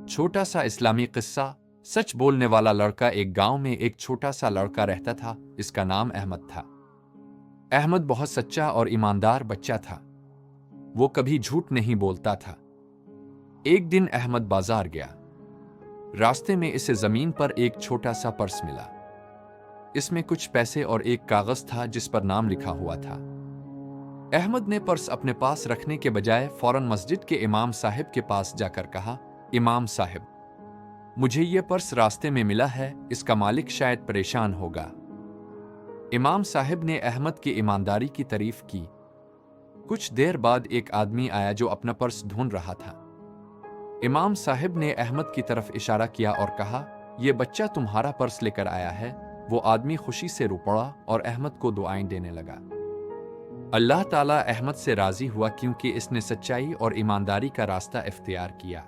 छोटा सा इस्लामी किस्सा। सच बोलने वाला लड़का। एक गांव में एक छोटा सा लड़का रहता था। इसका नाम अहमद था। अहमद बहुत सच्चा और ईमानदार बच्चा था। वो कभी झूठ नहीं बोलता था। एक दिन अहमद बाजार गया। रास्ते में इसे जमीन पर एक छोटा सा पर्स मिला। इसमें कुछ पैसे और एक कागज था जिस पर नाम लिखा हुआ था। अहमद ने पर्स अपने पास रखने के बजाय फौरन मस्जिद के इमाम साहिब के पास जाकर कहा, इमाम साहिब, मुझे ये पर्स रास्ते में मिला है, इसका मालिक शायद परेशान होगा। इमाम साहिब ने अहमद की ईमानदारी की तारीफ की। कुछ देर बाद एक आदमी आया जो अपना पर्स ढूंढ रहा था। इमाम साहिब ने अहमद की तरफ इशारा किया और कहा, यह बच्चा तुम्हारा पर्स लेकर आया है। वो आदमी खुशी से रो पड़ा और अहमद को दुआएं देने लगा। अल्लाह ताला अहमद से राजी हुआ क्योंकि इसने सच्चाई और ईमानदारी का रास्ता इख्तियार किया।